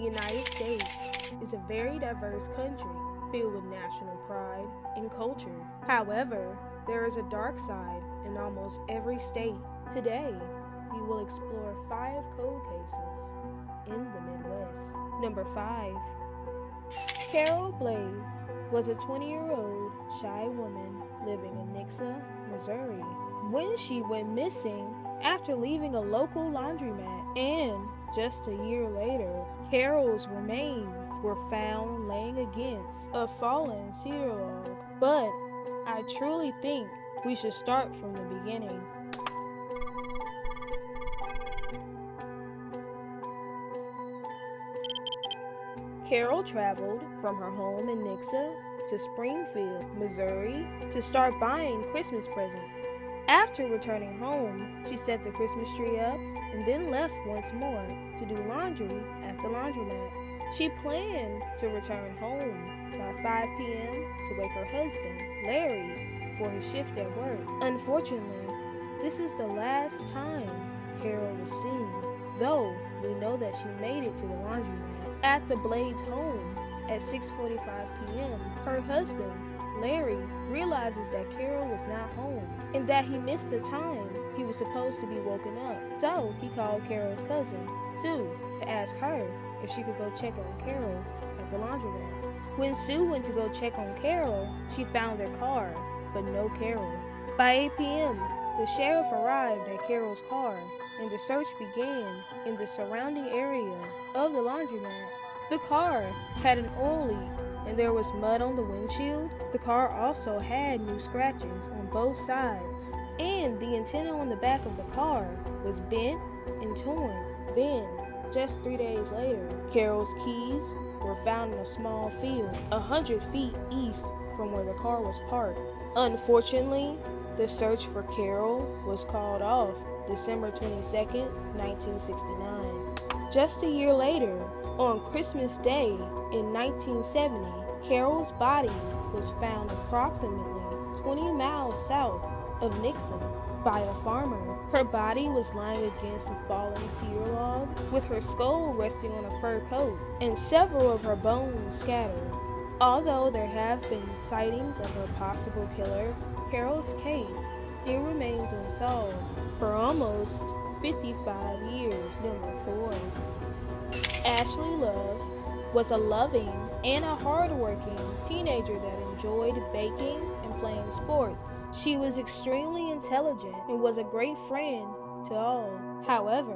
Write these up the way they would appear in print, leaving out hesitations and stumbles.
United States is a very diverse country filled with national pride and culture. However, there is a dark side in almost every state. Today, we will explore 5 cold cases in the Midwest. Number 5. Carol Blades was a 20-year-old shy woman living in Nixa, Missouri, when she went missing after leaving a local laundromat, and just a year later, Carol's remains were found laying against a fallen cedar log. But I truly think we should start from the beginning. Carol traveled from her home in Nixa to Springfield, Missouri, to start buying Christmas presents. After returning home, she set the Christmas tree up and then left once more to do laundry at the laundromat. She planned to return home by 5 p.m. to wake her husband, Larry, for his shift at work. Unfortunately, this is the last time Carol was seen, though we know that she made it to the laundromat. At the Blades' home at 6:45 p.m., her husband, Larry, realizes that Carol was not home and that he missed the time he was supposed to be woken up. So he called Carol's cousin, Sue, to ask her if she could go check on Carol at the laundromat. When Sue went to go check on Carol, she found their car, but no Carol. By 8 p.m., the sheriff arrived at Carol's car and the search began in the surrounding area of the laundromat. The car had an oil leak and there was mud on the windshield. The car also had new scratches on both sides, and the antenna on the back of the car was bent and torn. Then, just 3 days later, Carol's keys were found in a small field 100 feet east from where the car was parked. Unfortunately, the search for Carol was called off December 22nd, 1969. Just a year later, on Christmas Day in 1970, Carol's body was found approximately 20 miles south of Nixa by a farmer. Her body was lying against a fallen cedar log, with her skull resting on a fur coat and several of her bones scattered. Although there have been sightings of a possible killer, Carol's case still remains unsolved for almost 55 years. Number 4. Ashleigh Love was a loving and a hardworking teenager that enjoyed baking and playing sports. She was extremely intelligent and was a great friend to all. However,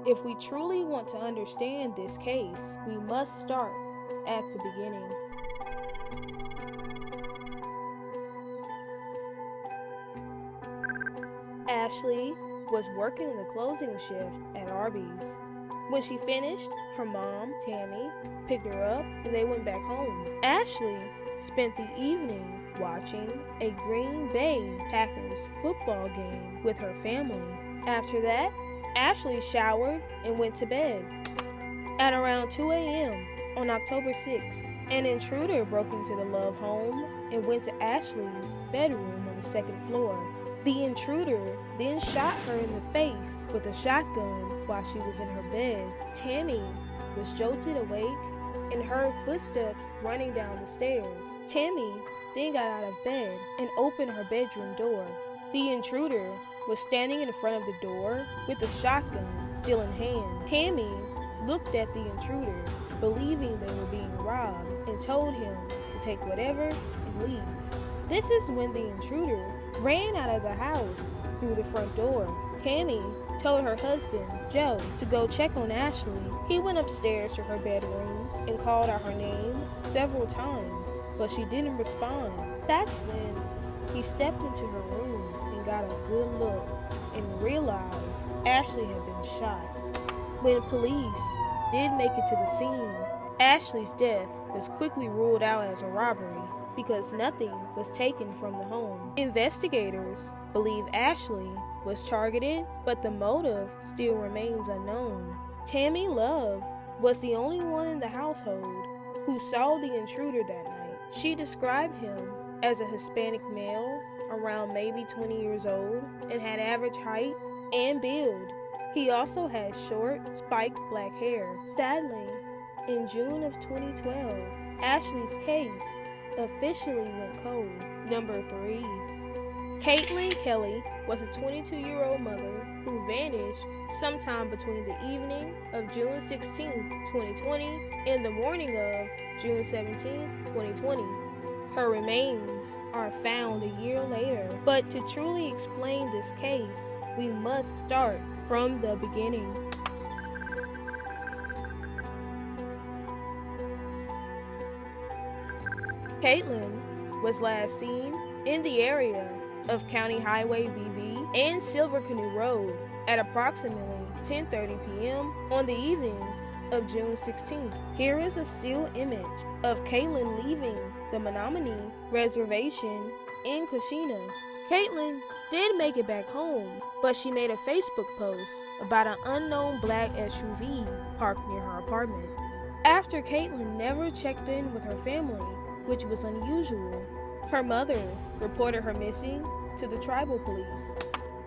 if we truly want to understand this case, we must start at the beginning. Ashleigh was working the closing shift at Arby's. When she finished, her mom, Tammy, picked her up and they went back home. Ashleigh spent the evening watching a Green Bay Packers football game with her family. After that, Ashleigh showered and went to bed. At around 2 a.m. on October 6th, an intruder broke into the Love home and went to Ashleigh's bedroom on the 2nd floor. The intruder then shot her in the face with a shotgun while she was in her bed. Tammy was jolted awake and heard footsteps running down the stairs. Tammy then got out of bed and opened her bedroom door. The intruder was standing in front of the door with the shotgun still in hand. Tammy looked at the intruder, believing they were being robbed, and told him to take whatever and leave. This is when the intruder ran out of the house through the front door. Tammy told her husband, Joe, to go check on Ashleigh. He went upstairs to her bedroom and called out her name several times, but she didn't respond. That's when he stepped into her room and got a good look and realized Ashleigh had been shot. When police did make it to the scene, Ashleigh's death was quickly ruled out as a robbery because nothing was taken from the home. Investigators believe Ashleigh was targeted, but the motive still remains unknown. Tammy Love was the only one in the household who saw the intruder that night. She described him as a Hispanic male, around maybe 20 years old, and had average height and build. He also had short, spiked black hair. Sadly, In June of 2012, Ashleigh's case officially went cold. Number 3. Caitlyn Kelley was a 22-year-old mother who vanished sometime between the evening of June 16, 2020 and the morning of June 17, 2020. Her remains are found a year later. But to truly explain this case, we must start from the beginning. Caitlyn was last seen in the area of County Highway VV and Silver Canoe Road at approximately 10:30 p.m. on the evening of June 16th. Here is a still image of Caitlyn leaving the Menominee Reservation in Kushina. Caitlyn did make it back home, but she made a Facebook post about an unknown black SUV parked near her apartment. After Caitlyn never checked in with her family, which was unusual, her mother reported her missing to the tribal police.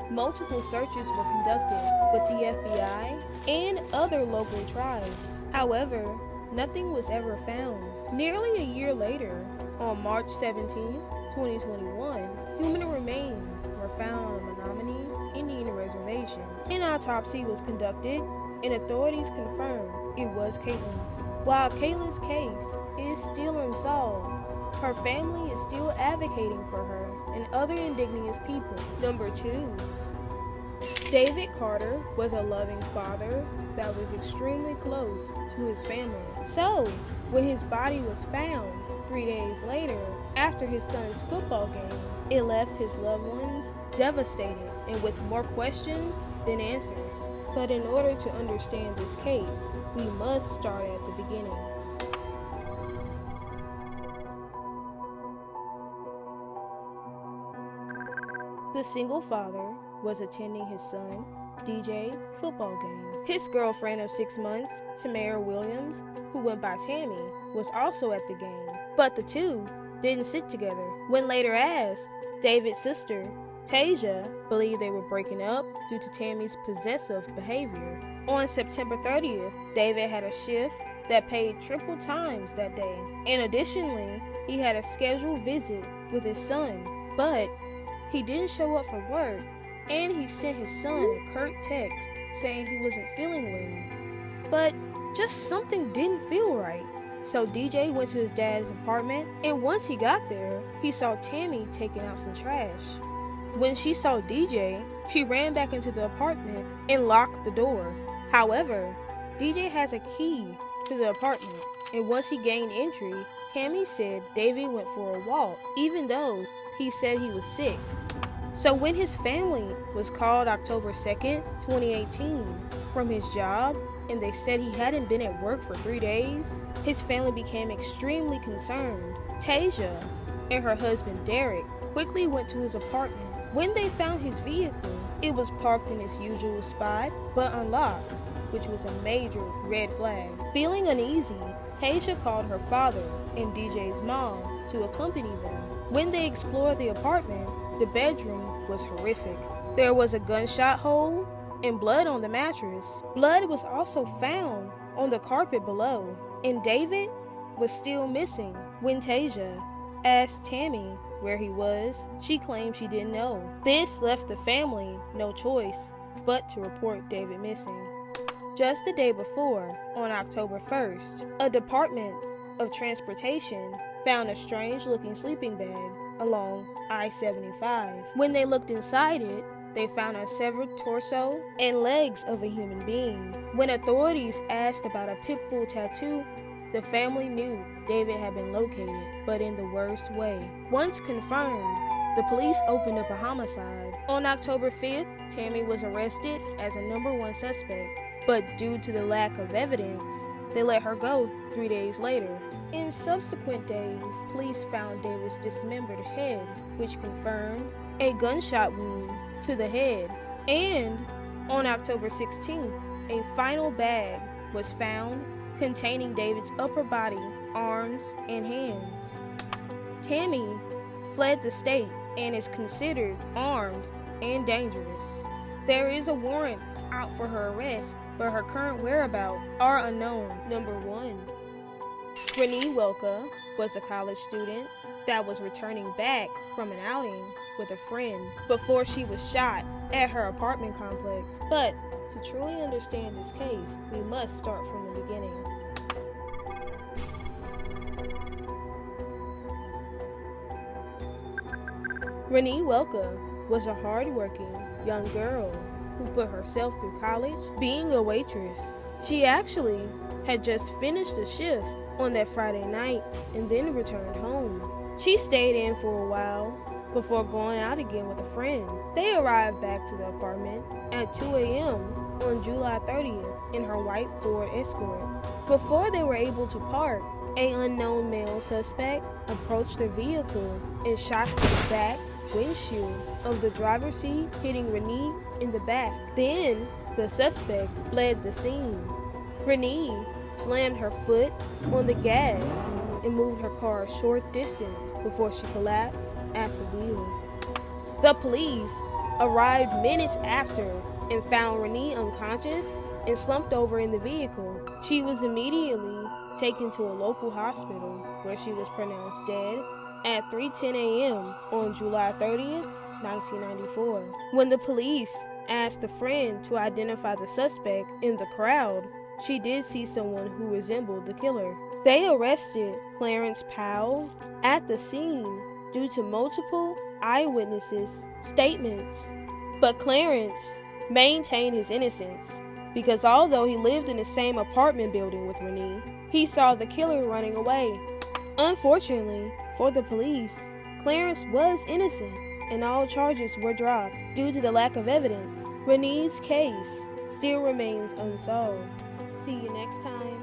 Multiple searches were conducted with the FBI and other local tribes. However, nothing was ever found. Nearly a year later, on March 17, 2021, human remains were found on the Menominee Indian Reservation. An autopsy was conducted, and authorities confirmed it was Caitlyn's. While Caitlyn's case is still unsolved, her family is still advocating for her and other indigenous people. Number 2. David Carter was a loving father that was extremely close to his family. So, when his body was found 3 days later after his son's football game, it left his loved ones devastated and with more questions than answers. But in order to understand this case, we must start at the beginning. The single father was attending his son, DJ, football game. His girlfriend of 6 months, Tamara Williams, who went by Tammy, was also at the game. But the two didn't sit together. When later asked, David's sister, Tasia, believed they were breaking up due to Tammy's possessive behavior. On September 30th, David had a shift that paid triple times that day. And additionally, he had a scheduled visit with his son, but he didn't show up for work, and he sent his son a curt text saying he wasn't feeling well. But just something didn't feel right. So DJ went to his dad's apartment, and once he got there, he saw Tammy taking out some trash. When she saw DJ, she ran back into the apartment and locked the door. However, DJ has a key to the apartment, and once he gained entry, Tammy said David went for a walk, even though he said he was sick. So when his family was called October 2nd, 2018 from his job, and they said he hadn't been at work for 3 days, his family became extremely concerned. Tasia and her husband Derek quickly went to his apartment. When they found his vehicle, it was parked in its usual spot, but unlocked, which was a major red flag. Feeling uneasy, Tasia called her father and DJ's mom to accompany them. When they explored the apartment, the bedroom was horrific. There was a gunshot hole and blood on the mattress. Blood was also found on the carpet below, and David was still missing. When Tasia asked Tammy where he was, she claimed she didn't know. This left the family no choice but to report David missing. Just the day before, on October 1st, a Department of Transportation found a strange-looking sleeping bag along I-75. When they looked inside it, they found a severed torso and legs of a human being. When authorities asked about a pit bull tattoo, the family knew David had been located, but in the worst way. Once confirmed, the police opened up a homicide. On October 5th, Tammy was arrested as a number 1 suspect, but due to the lack of evidence, they let her go 3 days later. In subsequent days, police found David's dismembered head, which confirmed a gunshot wound to the head. And on October 16th, a final bag was found containing David's upper body, arms, and hands. Tammy fled the state and is considered armed and dangerous. There is a warrant out for her arrest, but her current whereabouts are unknown. Number 1. Renee Welka was a college student that was returning back from an outing with a friend before she was shot at her apartment complex. But to truly understand this case, we must start from the beginning. Renee Welka was a hardworking young girl who put herself through college being a waitress. She actually had just finished a shift on that Friday night and then returned home. She stayed in for a while before going out again with a friend. They arrived back to the apartment at 2 a.m. on July 30th in her white Ford Escort. Before they were able to park, an unknown male suspect approached their vehicle and shot through the back windshield of the driver's seat, hitting Renee in the back. Then the suspect fled the scene. Renee slammed her foot on the gas and moved her car a short distance before she collapsed at the wheel. The police arrived minutes after and found Renee unconscious and slumped over in the vehicle. She was immediately taken to a local hospital where she was pronounced dead at 3:10 a.m. on July 30th, 1994. When the police asked a friend to identify the suspect in the crowd, she did see someone who resembled the killer. They arrested Clarence Powell at the scene due to multiple eyewitnesses' statements. But Clarence maintained his innocence because although he lived in the same apartment building with Renee, he saw the killer running away. Unfortunately for the police, Clarence was innocent and all charges were dropped due to the lack of evidence. Renee's case still remains unsolved. See you next time.